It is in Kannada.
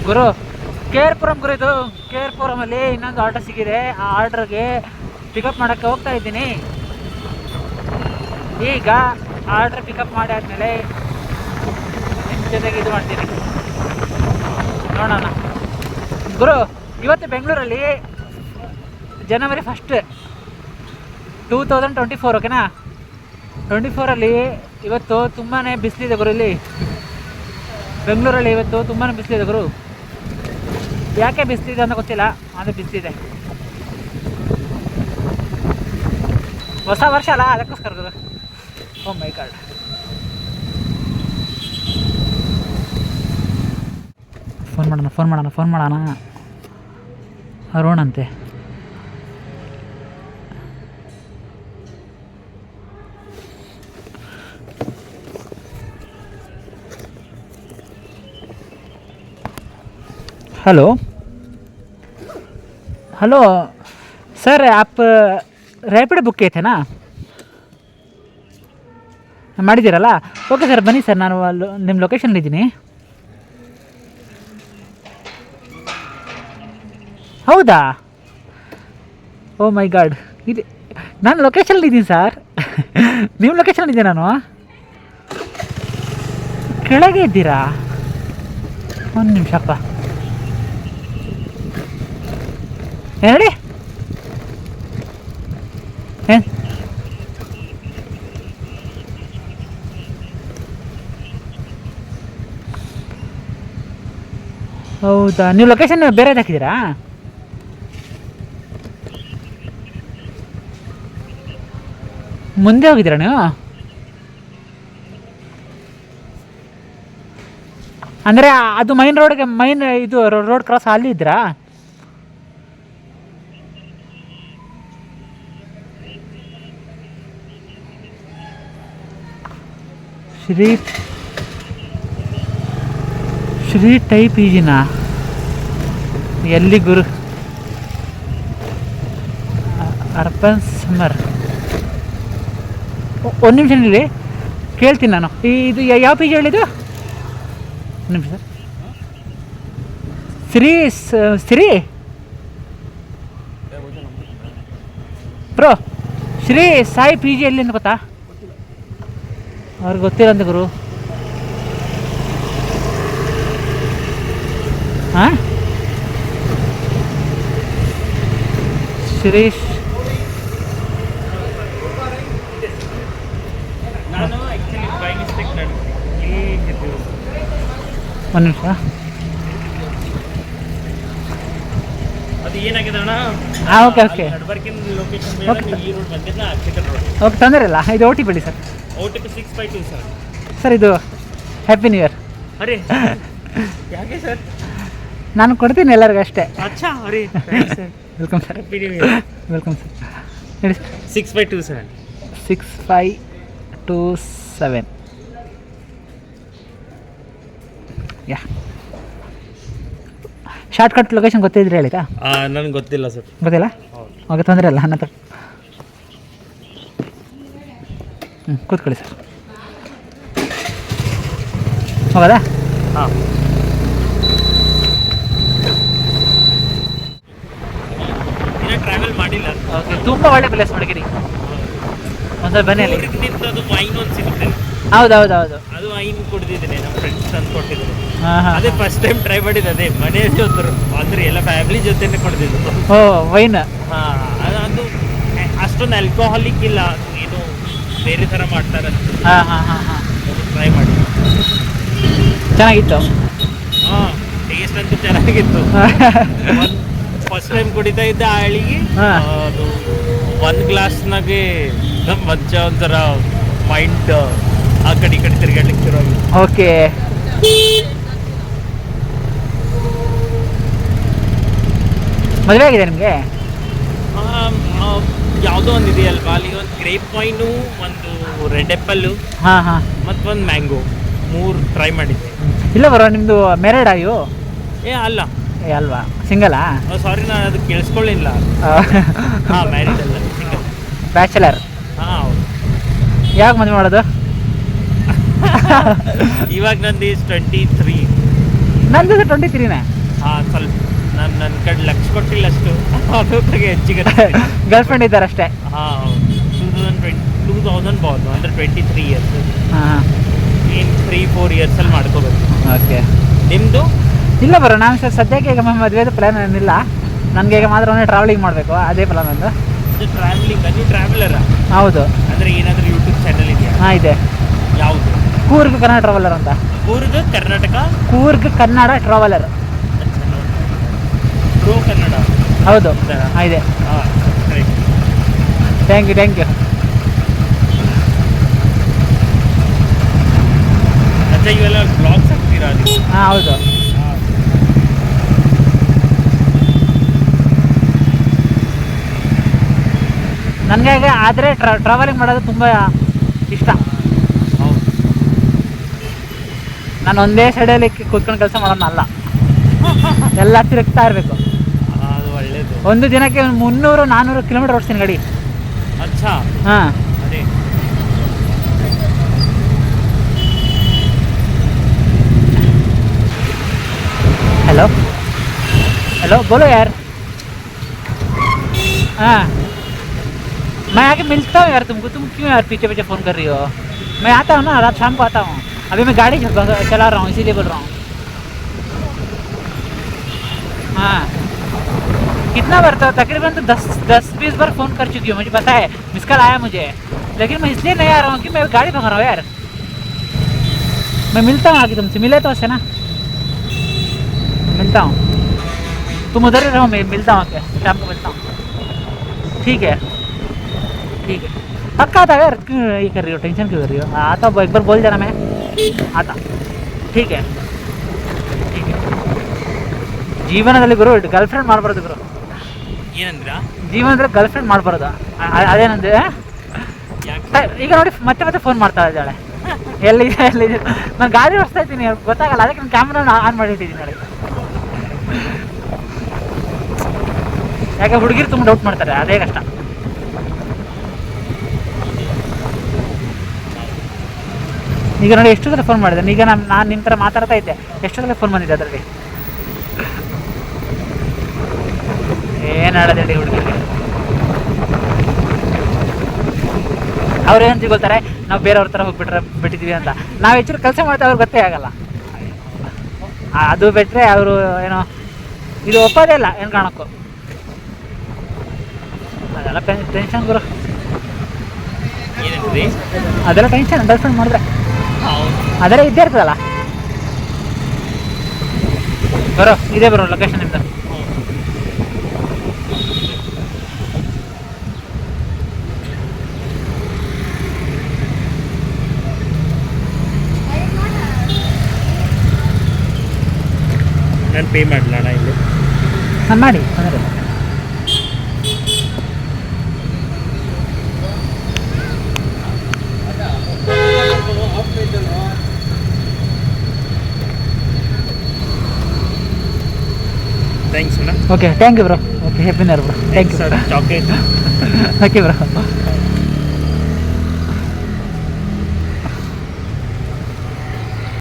ಗುರು ಕೆ ಆರ್ ಪುರಂ ಗುರು, ಇದು ಕೆ ಆರ್ ಪುರಮಲ್ಲಿ ಇನ್ನೊಂದು ಆರ್ಡರ್ ಸಿಗಿದೆ. ಆ ಆರ್ಡ್ರಿಗೆ ಪಿಕಪ್ ಮಾಡೋಕ್ಕೆ ಹೋಗ್ತಾ ಇದ್ದೀನಿ. ಈಗ ಆರ್ಡ್ರ್ ಪಿಕಪ್ ಮಾಡಿ ಆದಮೇಲೆ ನಿಮ್ಮ ಜೊತೆಗೆ ಇದು ಮಾಡ್ತೀನಿ, ನೋಡೋಣ. ಗುರು ಇವತ್ತು ಬೆಂಗಳೂರಲ್ಲಿ ಜನವರಿ 1 2024, ಓಕೆನಾ? 24ರಲ್ಲಿ ಇವತ್ತು ತುಂಬಾ ಬಿಸಿಲಿದೆ ಗುರು. ಇಲ್ಲಿ ಬೆಂಗಳೂರಲ್ಲಿ ಇವತ್ತು ತುಂಬಾ ಬಿಸಿಲಿದೆ ಗುರು. ಯಾಕೆ ಬಿಸಿಲಿದೆ ಅಂತ ಗೊತ್ತಿಲ್ಲ, ಆದರೆ ಬಿಸಿಲಿದೆ. ಹೊಸ ವರ್ಷ ಅಲ್ಲ, ಅದಕ್ಕೋಸ್ಕರ ಗುರು. ಓ ಮೈ ಗಾಡ್. ಫೋನ್ ಮಾಡೋಣ ಅರುಣ್ ಅಂತೆ. हेलो सर, आप रैपिड बुक किए थे ना? ಮಾಡಿದ್ದೀರಲ್ಲ? ಓಕೆ ಸರ್, ಬನ್ನಿ ಸರ್, ನಾನು ನಿಮ್ಮ ಲೊಕೇಶನ್ಲಿದ್ದೀನಿ. ಹೌದಾ? ಓ ಮೈ ಗಾಡ್, ಇದು ನಾನು ಲೊಕೇಶನ್ಲಿದ್ದೀನಿ ಸರ್. ನಿಮ್ಮ ಲೊಕೇಶನ್ಲಿದ್ದೆ ನಾನು. ಕೆಳಗೆ ಇದ್ದೀರಾ? ಒಂದು ನಿಮಿಷಪ್ಪ. ಹೇಳಿ. ಹೌದಾ, ನೀವು ಲೊಕೇಶನ್ ಬೇರೆದು ಹಾಕಿದ್ದೀರಾ? ಮುಂದೆ ಹೋಗಿದ್ದೀರಾ ನೀವು? ಅಂದರೆ ಅದು ಮೈನ್ ರೋಡ್ಗೆ, ಇದು ರೋಡ್ ಕ್ರಾಸ್ ಅಲ್ಲಿ ಇದ್ದೀರಾ? ಶ್ರೀ ಟೈಪ್ ಈಜಿನಾ? ಎಲ್ಲಿ ಗುರು? Urban summer. ಒಂದು ನಿಮಿಷ ಇಲ್ಲಿ ಕೇಳ್ತೀನಿ ನಾನು. ಇದು ಯಾವ ಪಿ ಜಿ ಹೇಳಿದ್ದು? ಒಂದು ನಿಮಿಷ sir. Shri bro, Shri Sai P G ಎಲ್ಲಿ ಅಂತ ಗೊತ್ತಾ? ಅವ್ರಿಗೆ ಗೊತ್ತಿಲ್ಲ ಅಂತ ಗುರು. ಹಾಂ, ಶಿರೀಶ್. ಒಂದು ನಿಮಿಷ. ಅದು ಏನಾಗಿದೆ ಅಣ್ಣ? ಹಾಂ, ಓಕೆ ಓಕೆ ಓಕೆ, ತೊಂದರೆ ಇಲ್ಲ. ಇದು OTP ಬಿಡಿ ಸರ್. OTP 652 sir. ಸರ್, ಇದು ಹ್ಯಾಪಿ ನ್ಯೂ ಇಯರ್. ಅರೆ ಯಾಕೆ ಸರ್? ನಾನು ಕೊಡ್ತೀನಿ ಎಲ್ಲರಿಗೂ ಅಷ್ಟೇ. ಅಚ್ಚಾ, ಅರೆ sir. Welcome sir. Happy new year. Welcome sir. ಹೇಳಿ ಸರ್. 6527 6527. ಯಾ, ಶಾರ್ಟ್ಕಟ್ ಲೊಕೇಶನ್ ಗೊತ್ತಿದ್ರೆ ಹೇಳಿದಾ? ನನಗೆ ಗೊತ್ತಿಲ್ಲ ಸರ್. ಗೊತ್ತಿಲ್ಲ? ಓಕೆ, ತೊಂದರೆ ಇಲ್ಲ. ನನ್ನ ಹತ್ರ ಕೂತ್ಕೊಳ್ಳಿ ಸರ್. ಹೋಗೋದಾ? ಹಾಂ. ಇನ್ನೂ ಟ್ರಾವೆಲ್ ಮಾಡಿಲ್ಲ. ಓಕೆ, ತುಂಬ ಒಳ್ಳೆ ಪ್ಲೇಸ್ ಮಾಡಿದ್ದೀರಿ. ಒಂದ್ಸಲ ಬನ್ನಿ ಅಲ್ಲಿ. ಅದು ವೈನ್ ಒಂದು ಸಿಗುತ್ತೆ. ಹೌದು. ಅದು ವೈನ್ ಕುಡಿದಿದ್ದೇನೆ, ನಮ್ಮ ಫ್ರೆಂಡ್ಸ್ ತಂದು ಕೊಟ್ಟಿದ್ರು. ಹಾಂ. ಅದೇ ಫಸ್ಟ್ ಟೈಮ್ ಟ್ರೈ ಮಾಡಿದ್ದು. ಅದೇ ಮನೆಯಲ್ಲಿ ಹೋದ್ರು, ಅಂದರೆ ಎಲ್ಲ ಫ್ಯಾಮಿಲಿ ಜೊತೆನೇ ಕೊಡ್ತಿದ್ರು. ಓ, ವೈನ್. ಹಾಂ, ಅದು ಅಷ್ಟೊಂದು ಆಲ್ಕೋಹಾಲಿಕ್ ಇಲ್ಲ, ಏನು ಬೇರೆ ಥರ ಮಾಡ್ತಾರೆ. ಹಾಂ. ಟ್ರೈ ಮಾಡಿ. ಚೆನ್ನಾಗಿತ್ತು. ಹಾಂ, ಟೇಸ್ಟ್ ಅಂತೂ ಚೆನ್ನಾಗಿತ್ತು. ಫಸ್ಟ್ ಟೈಮ್ ಕುಡಿತಾ ಇದ್ದ ಆಳಿಗೆ ಅದು ಒಂದು ಗ್ಲಾಸ್ನಾಗೆ ನಮ್ಮ ಮಜ್ಜ ಒಂಥರ ಮೈಂಡ್ ಆ ಕಡೆ ಈ ಕಡೆ ತಿರುಗಾಡ್ಲಿಕ್ಕೆ ಶುರು ಆಗಿದೆ. ಓಕೆ. ಮದುವೆ ಆಗಿದೆ ನಿಮಗೆ? ಯಾವುದೋ ಒಂದು ಇದೆಯಲ್ವಾ, ಅಲ್ಲಿ ಒಂದು ಗ್ರೇಪ್ ವೈನು, ಒಂದು ರೆಡ್ ಆ್ಯಪಲ್ಲು, ಹಾಂ, ಮತ್ತು ಒಂದು ಮ್ಯಾಂಗೋ, 3 ಟ್ರೈ ಮಾಡಿದ್ದೆ. ಇಲ್ಲ ಬರೋ, ನಿಮ್ಮದು ಮ್ಯಾರೇಡ್ ಆಯು? ಅಲ್ಲ. ಅಲ್ವಾ, ಸಿಂಗಲಾ? ಸಾರಿ, ನಾನು ಅದು ಕೇಳಿಸ್ಕೊಳ್ಳಿಲ್ಲ. ಹಾಂ, ಮ್ಯಾರೇಡ್ ಅಲ್ಲ, ಸಿಂಗಲ್. ಬ್ಯಾಚಲರ್. ಹಾಂ, ಹೌದು. ಯಾಕೆ ಮದುವೆ ಮಾಡೋದು? ಇವಾಗ ನಂದು 23. ನಂದು 23ನೇ. ಹಾಂ ಸ್ವಲ್ಪ ನನ್ನ ಕಡೆ ಲಕ್ಷ ಕೊಟ್ಟಿಲ್ಲ ಅಷ್ಟು ಅದು ಹೆಚ್ಚಿಗೆ ಗರ್ಲ್ ಫ್ರೆಂಡ್ ಇದ್ದಾರೆ ಅಷ್ಟೇ. ಹಾಂ 2000 ಬಾಲ್ ಅಂದರೆ 23 ಇಯರ್ಸ್. ಹಾಂ ಏನು 3-4 ಇಯರ್ಸಲ್ಲಿ ಮಾಡ್ಕೋಬೇಕು. ಓಕೆ. ನಿಮ್ಮದು? ಇಲ್ಲ ಬರೋ ನಾನು ಸದ್ಯಕ್ಕೆ ಈಗ ಮದುವೆದು ಪ್ಲ್ಯಾನ್ ಏನಿಲ್ಲ. ನನಗೆ ಈಗ ಮಾತ್ರ ಒಮ್ಮೆ ಟ್ರಾವೆಲಿಂಗ್ ಮಾಡಬೇಕು, ಅದೇ ಪ್ಲಾನ್ ನಂದು. ಟ್ರಾವೆಲಿಂಗ್ ನೀವು ಟ್ರಾವೆಲರಾ? ಹೌದು. ಅಂದರೆ ಏನಾದರೂ ಯೂಟ್ಯೂಬ್ ಚಾನಲ್ ಇದೆಯಾ? ಹಾಂ ಇದೆ. ಯಾವುದು? ಕೂರ್ಗ್ ಕನ್ನಡ ಟ್ರಾವೆಲರ್ ಅಂತ. ಕೂರ್ಗ್ ಕರ್ನಾಟಕ? ಕೂರ್ಗ್ ಕನ್ನಡ ಟ್ರಾವೆಲರ್. ಪ್ರೋ ಕನ್ನಡ? ಹೌದು. ಹಾಂ ಇದೆ. ಹಾಂ ಸರಿ. Thank you. ಅಚ್ಚಾ ಇವೆಲ್ಲ ಬ್ಲಾಗ್ಸ್ ಹಾಕ್ತೀರಾ ನೀವು? ಹಾಂ ಹೌದು. ನನಗೆ ಆದರೆ ಟ್ರಾವೆಲಿಂಗ್ ಮಾಡೋದು ತುಂಬ ಇಷ್ಟ. ನಾನು ಒಂದೇ ಸೈಡಲ್ಲಿ ಕೂತ್ಕೊಂಡು ಕೆಲಸ ಮಾಡೋಣ ಅಲ್ಲ, ಎಲ್ಲ ತಿರುಗ್ತಾ ಇರಬೇಕು. ಅದು ಒಳ್ಳೇದು. ಒಂದು ದಿನಕ್ಕೆ 300-400 ಕಿಲೋಮೀಟರ್ ಓಡಿಸ್ತೀನಿ ಗಾಡಿ. ಅಚ್ಚಾ. ಹಾಂ. ಅದೇ हेलो बोलो यार. हाँ मैं आके मिलता हूँ यार तुमको. तुम क्यों यार पीछे फ़ोन कर रही हो? मैं आता हूँ ना, रात शाम को आता हूँ. अभी मैं गाड़ी चला रहा हूँ इसीलिए बोल रहा हूँ. हाँ कितना बार तो तकरीबन तो 10-20 बार फ़ोन कर चुकी हूँ, मुझे पता है. मिस कॉल आया मुझे, लेकिन मैं इसलिए नहीं आ रहा हूँ कि मैं गाड़ी भगा रहा हूँ यार. मैं मिलता हूँ आगे तुमसे. मिले तो ऐसे ना, मिलता हूँ. तुम उधर ही रहो, मैं मिलता हूँ. क्या शाम को मिलता हूँ. ठीक है. पक्का आता यार. क्यों ये कर रही हो, टेंशन क्यों कर रही हो? आता हूँ, एक बार बोल देना, मैं आता. ठीक है. ಜೀವನದಲ್ಲಿ ಗುರು ಗರ್ಲ್ ಫ್ರೆಂಡ್ ಮಾಡಬಾರ್ದು ಗುರು. ಏನಂದ್ರ? ಜೀವನದಲ್ಲಿ ಗರ್ಲ್ ಫ್ರೆಂಡ್ ಮಾಡಬಾರ್ದು. ಅದೇನಂದ್ರೆ ಈಗ ನೋಡಿ ಮತ್ತೆ ಫೋನ್ ಮಾಡ್ತಾ ಇದ್ದಾಳೆ. ಎಲ್ಲಿದೆ ನಾನು ಗಾಡಿ ಓಡಿಸ್ತಾ ಇದ್ದೀನಿ, ಗೊತ್ತಾಗಲ್ಲ. ಅದಕ್ಕೆ ನಾನು ಕ್ಯಾಮ್ರಾ ಆನ್ ಮಾಡಿಟ್ಟಿದ್ದೀನಿ ನೋಡಿ. ಯಾಕೆ ಹುಡುಗಿರು ತುಂಬ ಡೌಟ್ ಮಾಡ್ತಾರೆ, ಅದೇ ಕಷ್ಟ. ಈಗ ನೋಡಿ ಎಷ್ಟು ಸಲ ಫೋನ್ ಮಾಡಿದೆ. ಈಗ ನಾನು ನಿಮ್ಮ ಥರ ಮಾತಾಡ್ತಾ ಇದ್ದೆ, ಎಷ್ಟು ಸಲ ಫೋನ್ ಬಂದಿದೆ ಅದರಲ್ಲಿ. ಏನು ಹೇಳೋದೇಳಿ ಹುಡುಗಿರಿಗೆ. ಅವ್ರು ಏನು ತಿಳ್ಕೊಳ್ತಾರೆ, ನಾವು ಬೇರೆಯವ್ರ ಥರ ಬಿಟ್ಟಿದ್ದೀವಿ ಅಂತ. ನಾವು ಹೆಚ್ಚು ಕೆಲಸ ಮಾಡ್ತಾ ಅವ್ರಿಗೆ ಗೊತ್ತೇ ಆಗಲ್ಲ. ಅದು ಬಿಟ್ಟರೆ ಅವರು ಏನೋ ಇದು ಒಪ್ಪೋದೇ ಇಲ್ಲ ಏನು ಕಾರಣಕ್ಕೂ. ಅದೆಲ್ಲ ಟೆನ್ಷನ್ ಗುರು. ಅದೆಲ್ಲ ಟೆನ್ಷನ್ ಗರ್ಲ್ ಫ್ರೆಂಡ್ ಮಾಡಿದ್ರೆ ಅದೆಲ್ಲ ಇದ್ದೇ ಇರ್ತದಲ್ಲ. ಬರೋ ಇದೇ ಬರೋ ಲೊಕೇಶನ್ ನಿಮ್ದು. ನಾನು ಪೇ ಮಾಡಲಣ್ಣ ಇಲ್ಲಿ? ನಾನು ಮಾಡಿ ಅಂದರೆ ಥ್ಯಾಂಕ್ಸ್ ಅಣ್ಣ. Okay thank you bro. Okay happy new year bro. Thank you chocolate. Okay bro.